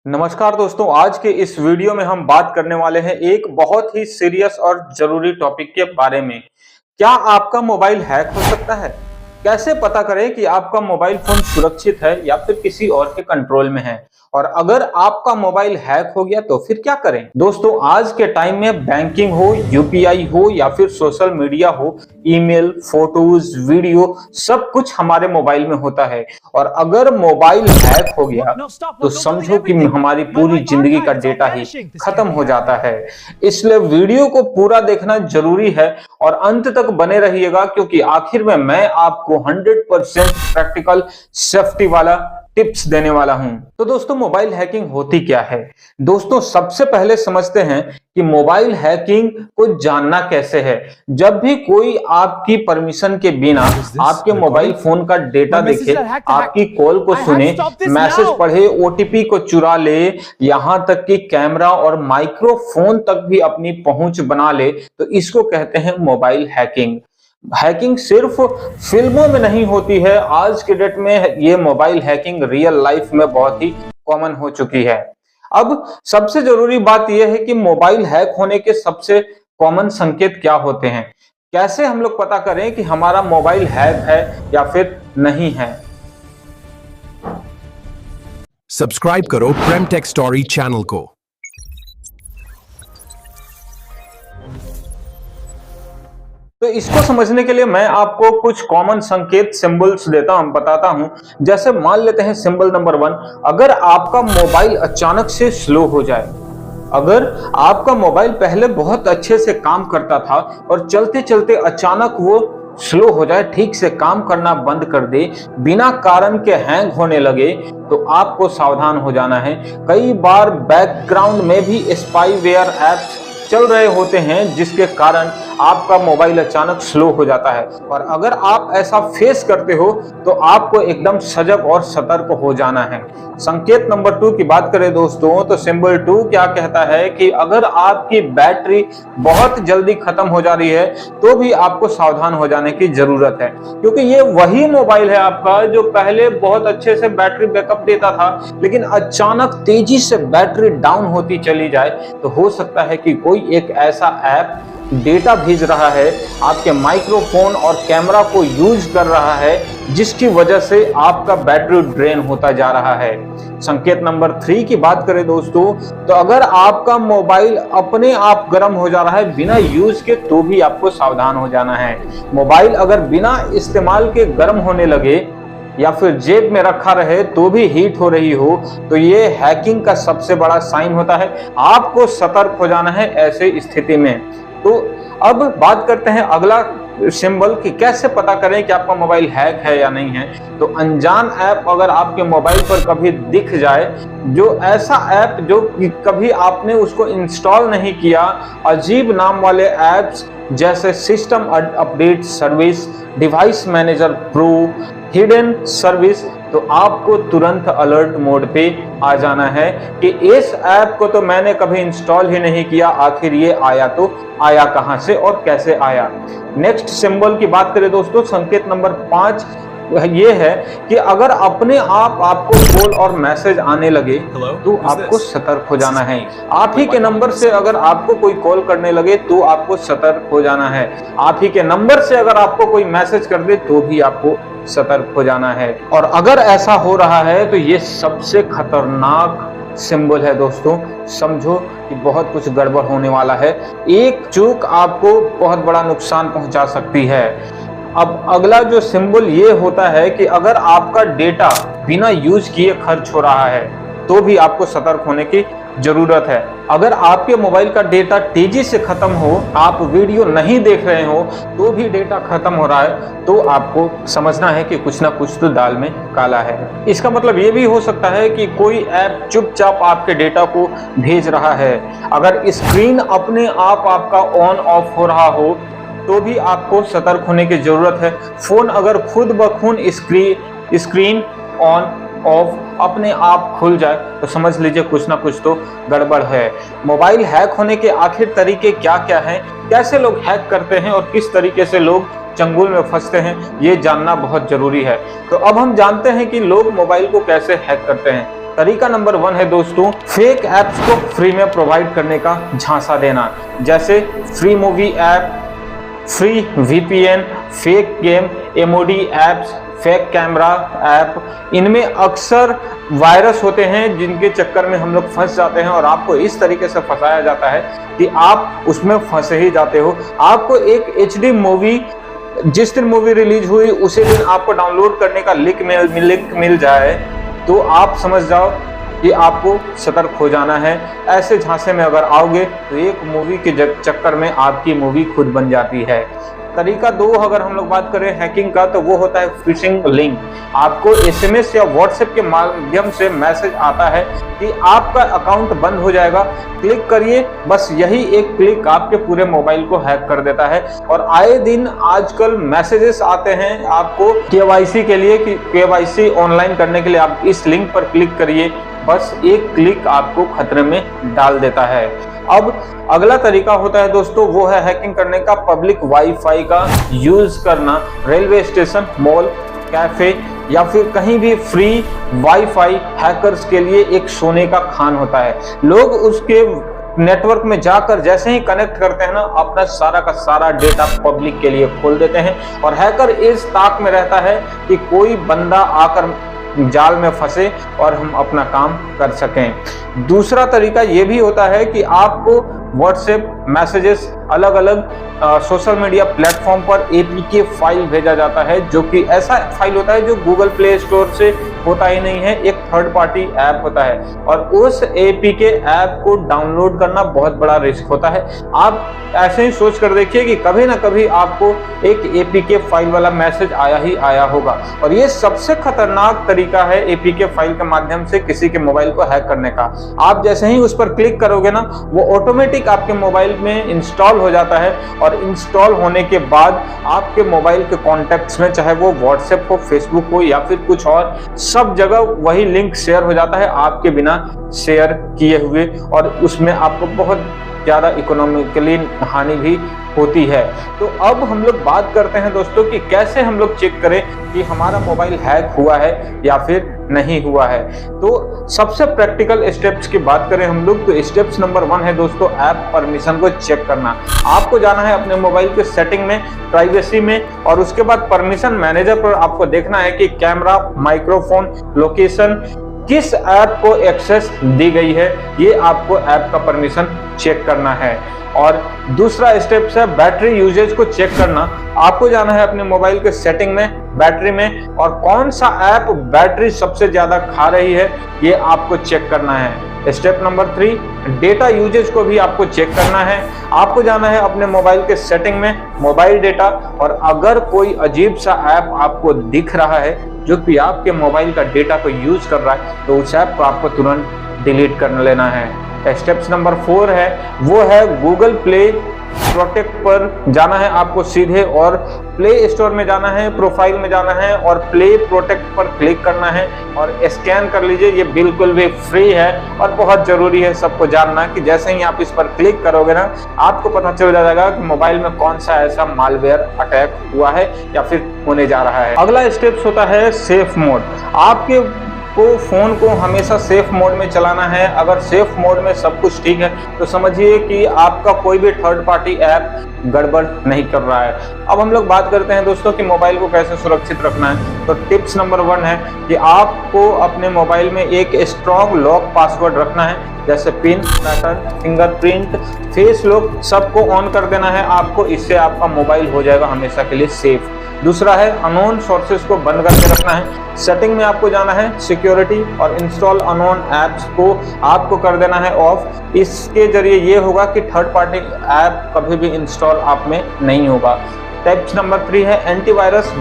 नमस्कार दोस्तों, आज के इस वीडियो में हम बात करने वाले हैं एक बहुत ही सीरियस और जरूरी टॉपिक के बारे में। क्या आपका मोबाइल हैक हो सकता है? कैसे पता करें कि आपका मोबाइल फोन सुरक्षित है या फिर किसी और के कंट्रोल में है? और अगर आपका मोबाइल हैक हो गया तो फिर क्या करें? दोस्तों, आज के टाइम में बैंकिंग हो, यूपीआई हो या फिर सोशल मीडिया हो, ईमेल, फोटोज, वीडियो सब कुछ हमारे मोबाइल में होता है। और अगर मोबाइल हैक हो गया तो समझो कि हमारी पूरी जिंदगी का डेटा ही खत्म हो जाता है। इसलिए वीडियो को पूरा देखना जरूरी है और अंत तक बने रहिएगा, क्योंकि आखिर में मैं आपको 100% प्रैक्टिकल सेफ्टी वाला टिप्स देने वाला हूं। तो दोस्तों, मोबाइल हैकिंग होती क्या है? दोस्तों, सबसे पहले समझते हैं कि मोबाइल हैकिंग को जानना कैसे है। जब भी कोई आपकी परमिशन के बिना आपके मोबाइल फोन का डेटा देखे, आपकी कॉल को सुने, मैसेज पढ़े, ओटीपी को चुरा ले, यहां तक कि कैमरा और माइक्रोफोन तक भी अपनी पहुंच बना ले, तो इसको कहते हैं मोबाइल हैकिंग। हैकिंग सिर्फ फिल्मों में नहीं होती है, आज के डेट में ये मोबाइल हैकिंग रियल लाइफ में बहुत ही कॉमन हो चुकी है। अब सबसे जरूरी बात यह है कि मोबाइल हैक होने के सबसे कॉमन संकेत क्या होते हैं? कैसे हम लोग पता करें कि हमारा मोबाइल हैक है या फिर नहीं है? सब्सक्राइब करो प्रेम टेक स्टोरी चैनल को। तो इसको समझने के लिए मैं आपको कुछ कॉमन संकेत सिंबल्स बताता हूं। जैसे मान लेते हैं सिंबल नंबर 1, अगर आपका मोबाइल अचानक से स्लो हो जाए। अगर आपका मोबाइल पहले बहुत अच्छे से काम करता था और चलते चलते अचानक वो स्लो हो जाए, ठीक से काम करना बंद कर दे, बिना कारण के हैंग होने लगे, तो आपको सावधान हो जाना है। कई बार बैकग्राउंड में भी स्पाईवेयर ऐप्स चल रहे होते हैं, जिसके कारण आपका मोबाइल अचानक स्लो हो जाता है। और अगर आप ऐसा फेस करते हो तो आपको एकदम सजग और सतर्क हो जाना है। संकेत नंबर 2 की बात करें दोस्तों, तो सिंबल 2 क्या कहता है कि अगर आपकी बैटरी बहुत जल्दी खत्म हो जा रही है तो भी आपको सावधान हो जाने की जरूरत है, क्योंकि ये वही मोबाइल है आपका जो पहले बहुत अच्छे से बैटरी बैकअप देता था, लेकिन अचानक तेजी से बैटरी डाउन होती चली जाए, तो हो सकता है कि कोई एक ऐसा ऐप डेटा भेज रहा है, आपके माइक्रोफोन और कैमरा को यूज कर रहा है, जिसकी वजह से आपका बैटरी ड्रेन होता जा रहा है। संकेत नंबर 3 की बात करें दोस्तों, तो अगर आपका मोबाइल अपने आप गर्म हो जा रहा है बिना यूज के, तो भी आपको सावधान हो जाना है। मोबाइल अगर बिना इस्तेमाल के गर्म होने लगे या फिर जेब में रखा रहे तो भी हीट हो रही हो, तो ये हैकिंग का सबसे बड़ा साइन होता है। आपको सतर्क हो जाना है ऐसे स्थिति में। तो अब बात करते हैं अगला सिंबल कि कैसे पता करें कि आपका मोबाइल हैक है या नहीं है। तो अनजान ऐप अगर आपके मोबाइल पर कभी दिख जाए, जो ऐसा ऐप जो कभी आपने उसको इंस्टॉल नहीं किया, अजीब नाम वाले ऐप्स जैसे system update service, device manager pro, hidden service, तो आपको तुरंत अलर्ट मोड पे आ जाना है कि इस ऐप को तो मैंने कभी इंस्टॉल ही नहीं किया, आखिर ये आया तो आया कहां से और कैसे आया। नेक्स्ट सिंबल की बात करें दोस्तों, संकेत नंबर 5 ये है कि अगर अपने आप आपको कॉल और मैसेज आने लगे तो आपको सतर्क हो जाना है। आप ही के नंबर से अगर आपको कोई कॉल करने लगे तो आपको सतर्क हो जाना है। आप ही के नंबर से अगर आपको कोई मैसेज कर दे तो भी आपको सतर्क हो जाना है। और अगर ऐसा हो रहा है तो ये सबसे खतरनाक सिंबल है दोस्तों। समझो कि बहुत कुछ गड़बड़ होने वाला है। एक चूक आपको बहुत बड़ा नुकसान पहुंचा सकती है। अब अगला जो सिंबल ये होता है कि अगर आपका डेटा बिना यूज किए खर्च हो रहा है तो भी आपको सतर्क होने की जरूरत है। अगर आपके मोबाइल का डेटा तेजी से खत्म हो, आप वीडियो नहीं देख रहे हो तो भी डेटा खत्म हो रहा है, तो आपको समझना है कि कुछ ना कुछ तो दाल में काला है। इसका मतलब ये भी हो सकता है कि कोई ऐप चुपचाप आपके डेटा को भेज रहा है। अगर स्क्रीन अपने आप आपका ऑन ऑफ हो रहा हो तो भी आपको सतर्क होने की जरूरत है। फोन अगर खुद ब खुद स्क्रीन ऑन ऑफ अपने आप खुल जाए तो समझ लीजिए कुछ ना कुछ तो गड़बड़ है। मोबाइल हैक होने के आखिर तरीके क्या क्या हैं, कैसे लोग हैक करते हैं और किस तरीके से लोग चंगुल में फंसते हैं, ये जानना बहुत जरूरी है। तो अब हम जानते हैं कि लोग मोबाइल को कैसे हैक करते हैं। तरीका नंबर 1 है दोस्तों, फेक ऐप्स को फ्री में प्रोवाइड करने का झांसा देना, जैसे free movie app, free VPN, fake game, MoD apps, fake camera app. इनमें अक्सर वायरस होते हैं जिनके चक्कर में हम लोग फंस जाते हैं और आपको इस तरीके से फंसाया जाता है कि आप उसमें फंसे ही जाते हो। आपको एक HD मूवी, जिस दिन मूवी रिलीज हुई उसी दिन आपको डाउनलोड करने का लिंक मिल जाए तो आप समझ जाओ कि आपको सतर्क हो जाना है। ऐसे झांसे में अगर आओगे तो एक मूवी के चक्कर में आपकी मूवी खुद बन जाती है। तरीका 2 अगर हम लोग बात करें हैकिंग का, तो वो होता है फिशिंग लिंक। आपको SMS या WhatsApp के माध्यम से मैसेज आता है कि आपका अकाउंट बंद हो जाएगा, क्लिक करिए। बस यही एक क्लिक आपके पूरे मोबाइल को हैक कर देता है। और आए दिन आजकल मैसेजेस आते हैं आपको KYC के लिए कि KYC ऑनलाइन करने के लिए आप इस लिंक पर क्लिक करिए। बस एक क्लिक आपको खतरे में डाल देता है। अब अगला तरीका होता है दोस्तों, वो है हैकिंग करने का पब्लिक वाईफाई का यूज करना। रेलवे स्टेशन, मॉल, कैफे या फिर कहीं भी फ्री वाईफाई हैकर्स के लिए एक सोने का खान होता है। लोग उसके नेटवर्क में जाकर जैसे ही कनेक्ट करते हैं ना, अपना सारा का सारा डेटा पब्लिक के लिए खोल देते हैं और हैकर इस ताक में रहता है कि कोई बंदा आकर जाल में फंसे और हम अपना काम कर सकें। दूसरा तरीका ये भी होता है कि आपको व्हाट्सएप मैसेजेस, अलग अलग सोशल मीडिया प्लेटफॉर्म पर APK फाइल भेजा जाता है, जो कि ऐसा फाइल होता है जो गूगल प्ले स्टोर से होता ही नहीं है, एक थर्ड पार्टी ऐप होता है। और उस APK ऐप को डाउनलोड करना बहुत बड़ा रिस्क होता है। आप ऐसे ही सोच कर देखिए कि कभी ना कभी आपको एक APK फाइल वाला मैसेज आया ही आया होगा। और ये सबसे खतरनाक तरीका है APK फाइल के माध्यम से किसी के मोबाइल को हैक करने का। आप जैसे ही उस पर क्लिक करोगे ना, वो ऑटोमेटिक आपके मोबाइल में इंस्टॉल हो जाता है और इंस्टॉल होने के बाद आपके मोबाइल के कॉन्टैक्ट्स में, चाहे वो व्हाट्सएप हो, फेसबुक हो या फिर कुछ और, सब जगह वही लिंक शेयर हो जाता है आपके बिना शेयर किए हुए। और उसमें आपको बहुत ज़्यादा इकोनॉमिकली हानि भी होती है। तो अब हम लोग बात करते हैं दोस्तों कि कैसे हम लोग चेक करें कि हमारा मोबाइल हैक हुआ है या फिर नहीं हुआ है। तो सबसे प्रैक्टिकल स्टेप्स की बात करें हम लोग, तो स्टेप्स नंबर 1 है दोस्तों, ऐप परमिशन को चेक करना। आपको जाना है अपने मोबाइल के सेटिंग में, प्राइवेसी में, और उसके बाद परमिशन मैनेजर पर आपको देखना है कि कैमरा, माइक्रोफोन, लोकेशन, किस ऐप को एक्सेस दी गई है, ये आपको ऐप का परमिशन चेक करना है। और दूसरा स्टेप है बैटरी यूजेज को चेक करना। आपको जाना है अपने मोबाइल के सेटिंग में, बैटरी में, और कौन सा ऐप बैटरी सबसे ज्यादा खा रही है ये आपको चेक करना है। स्टेप नंबर 3, डेटा यूजेज को भी आपको चेक करना है। आपको जाना है अपने मोबाइल के सेटिंग में, मोबाइल डेटा, और अगर कोई अजीब सा ऐप आपको दिख रहा है जो कि आपके मोबाइल का डेटा को यूज कर रहा है, तो उस ऐप को आपको तुरंत डिलीट कर लेना है। स्टेप्स नंबर 4 है, वो है गूगल प्ले प्रोटेक्ट पर जाना है आपको सीधे, और प्ले स्टोर में जाना है, प्रोफाइल में जाना है और प्ले प्रोटेक्ट पर क्लिक करना है और स्कैन कर लीजिए। ये बिल्कुल भी फ्री है और बहुत जरूरी है सबको जानना कि जैसे ही आप इस पर क्लिक करोगे ना, आपको पता चल जाएगा कि मोबाइल में कौन सा ऐसा मालवेयर अटैक हुआ है या फिर होने जा रहा है। अगला स्टेप्स होता है सेफ मोड। आपके को फोन को हमेशा सेफ मोड में चलाना है। अगर सेफ मोड में सब कुछ ठीक है तो समझिए कि आपका कोई भी थर्ड पार्टी ऐप गड़बड़ नहीं कर रहा है। अब हम लोग बात करते हैं दोस्तों कि मोबाइल को कैसे सुरक्षित रखना है। तो टिप्स नंबर 1 है कि आपको अपने मोबाइल में एक स्ट्रॉन्ग लॉक पासवर्ड रखना है, जैसे pin, pattern, fingerprint, face lock, सबको ऑन कर देना है आपको। इससे आपका मोबाइल हो जाएगा हमेशा के लिए सेफ। दूसरा है अननोन सोर्सेज को बंद करके रखना है। सेटिंग में आपको जाना है, सिक्योरिटी और इंस्टॉल अननोन ऐप्स को आपको कर देना है ऑफ। इसके जरिए ये होगा कि थर्ड पार्टी ऐप कभी भी इंस्टॉल आप में नहीं होगा। टिप्स नंबर 3 है एंटीवायरस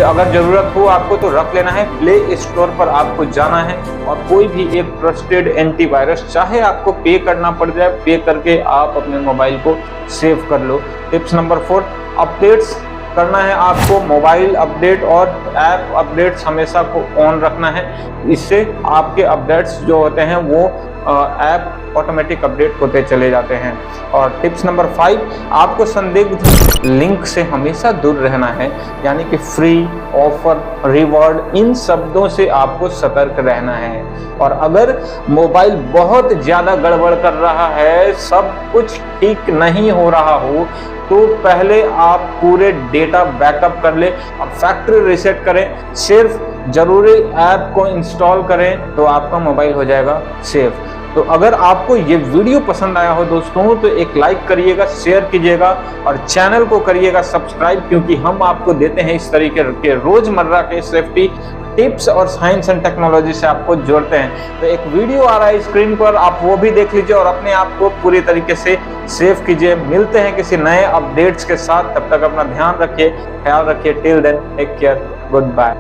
अगर जरूरत हो आपको तो रख लेना है। प्ले स्टोर पर आपको जाना है और कोई भी एक ट्रस्टेड एंटीवायरस, चाहे आपको पे करना पड़ जाए, पे करके आप अपने मोबाइल को सेव कर लो। टिप्स नंबर 4, अपडेट्स करना है आपको। मोबाइल अपडेट और ऐप अपडेट्स हमेशा को ऑन रखना है। इससे आपके अपडेट्स जो होते हैं वो ऐप ऑटोमेटिक अपडेट होते चले जाते हैं। और टिप्स नंबर 5, आपको संदिग्ध लिंक से हमेशा दूर रहना है, यानी कि फ्री, ऑफर, रिवॉर्ड, इन शब्दों से आपको सतर्क रहना है। और अगर मोबाइल बहुत ज़्यादा गड़बड़ कर रहा है, सब कुछ ठीक नहीं हो रहा हो, तो पहले आप पूरे डेटा बैकअप कर ले, आप फैक्ट्री रीसेट करें, सिर्फ जरूरी ऐप को इंस्टॉल करें, तो आपका मोबाइल हो जाएगा सेफ। तो अगर आपको ये वीडियो पसंद आया हो दोस्तों, तो एक लाइक करिएगा, शेयर कीजिएगा और चैनल को करिएगा सब्सक्राइब, क्योंकि हम आपको देते हैं इस तरीके के रोजमर्रा के सेफ्टी टिप्स और साइंस एंड टेक्नोलॉजी से आपको जोड़ते हैं। तो एक वीडियो आ रहा है स्क्रीन पर, आप वो भी देख लीजिए और अपने आप को पूरी तरीके से सेव कीजिए। मिलते हैं किसी नए अपडेट्स के साथ, तब तक अपना ध्यान रखिए, ख्याल रखिए। Till then take care, good bye.